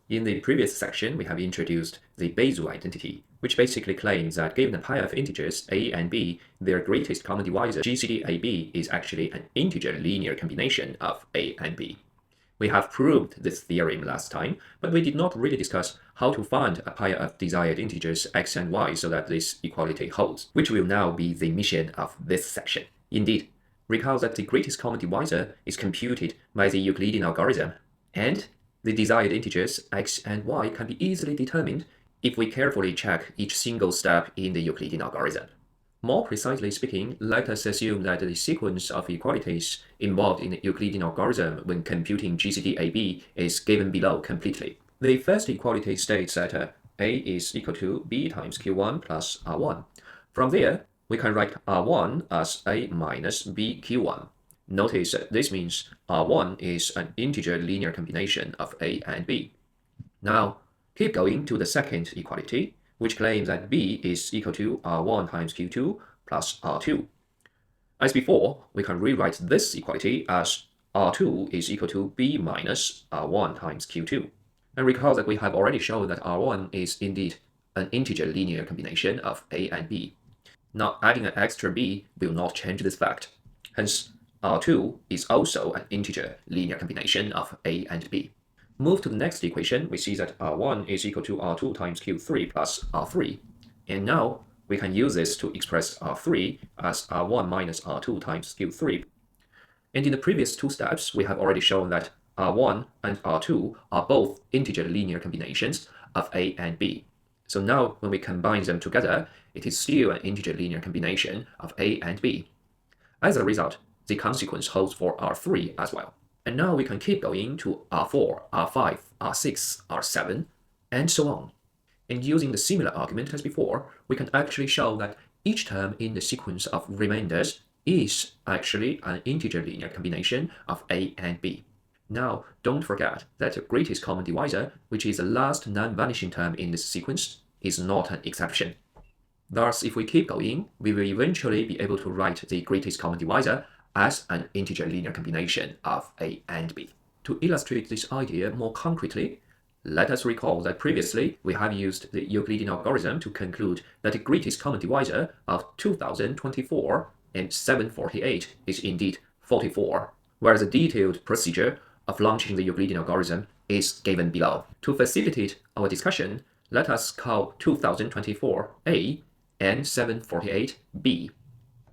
In the previous section, we have introduced the Bézout identity, which basically claims that given a pair of integers a and b, their greatest common divisor GCD AB is actually an integer linear combination of a and b. We have proved this theorem last time, but we did not really discuss how to find a pair of desired integers x and y so that this equality holds, which will now be the mission of this section. Indeed, recall that the greatest common divisor is computed by the Euclidean algorithm, and the desired integers x and y can be easily determined if we carefully check each single step in the Euclidean algorithm. More precisely speaking, let us assume that the sequence of equalities involved in the Euclidean algorithm when computing GCD AB is given below completely. The first equality states that A is equal to B times Q1 plus R1. From there, we can write R1 as A minus B Q1. Notice that this means R1 is an integer linear combination of A and B. Now, keep going to the second equality, which claims that B is equal to R1 times Q2 plus R2. As before, we can rewrite this equality as R2 is equal to B minus R1 times Q2. And recall that we have already shown that R1 is indeed an integer linear combination of A and B. Now, adding an extra B will not change this fact. Hence, R2 is also an integer linear combination of A and B. Move to the next equation, we see that R1 is equal to R2 times Q3 plus R3. And now, we can use this to express R3 as R1 minus R2 times Q3. And in the previous two steps, we have already shown that R1 and R2 are both integer linear combinations of A and B. So now, when we combine them together, it is still an integer linear combination of A and B. As a result, the consequence holds for R3 as well. And now we can keep going to R4, R5, R6, R7, and so on. And using the similar argument as before, we can actually show that each term in the sequence of remainders is actually an integer linear combination of A and B. Now, don't forget that the greatest common divisor, which is the last non-vanishing term in this sequence, is not an exception. Thus, if we keep going, we will eventually be able to write the greatest common divisor as an integer linear combination of A and B. To illustrate this idea more concretely, let us recall that previously we have used the Euclidean algorithm to conclude that the greatest common divisor of 2024 and 748 is indeed 44, whereas the detailed procedure of launching the Euclidean algorithm is given below. To facilitate our discussion, let us call 2024 A and 748 B.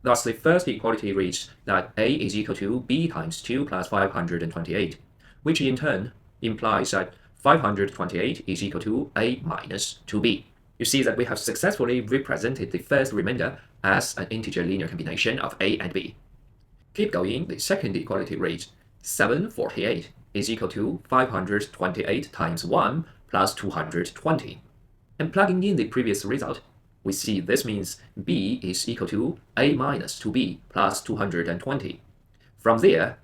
Thus, the first equality reads that A is equal to B times 2 plus 528, which in turn implies that 528 is equal to A minus 2B. You see that we have successfully represented the first remainder as an integer linear combination of A and B. Keep going, the second equality reads 748 is equal to 528 times 1 plus 220. And plugging in the previous result, we see this means B is equal to A minus 2B plus 220. From there,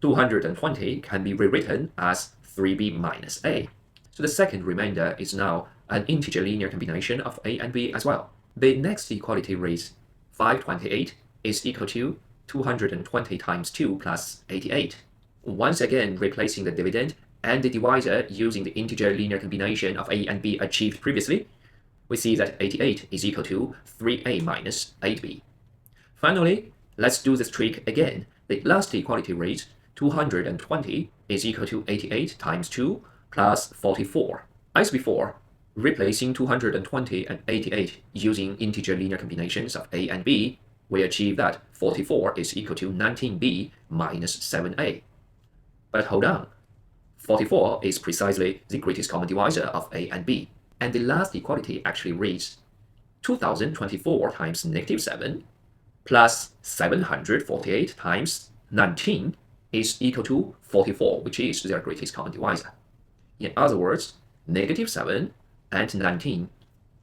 220 can be rewritten as 3B minus A. So the second remainder is now an integer linear combination of A and B as well. The next equality reads 528 is equal to 220 times 2 plus 88. Once again, replacing the dividend and the divisor using the integer linear combination of A and B achieved previously, we see that 88 is equal to 3A minus 8B. Finally, let's do this trick again. The last equality reads 220 is equal to 88 times 2 plus 44. As before, replacing 220 and 88 using integer linear combinations of A and B, we achieve that 44 is equal to 19B minus 7A. But hold on, 44 is precisely the greatest common divisor of A and B. And the last equality actually reads 2024 times negative 7 plus 748 times 19 is equal to 44, which is their greatest common divisor. In other words, negative 7 and 19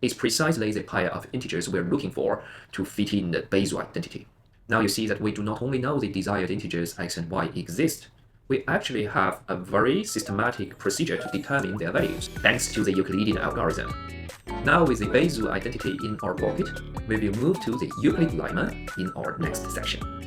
is precisely the pair of integers we're looking for to fit in the Bézout identity. Now you see that we do not only know the desired integers x and y exist, we actually have a very systematic procedure to determine their values, thanks to the Euclidean algorithm. Now with the Bezout identity in our pocket, we will move to the Euclid lemma in our next section.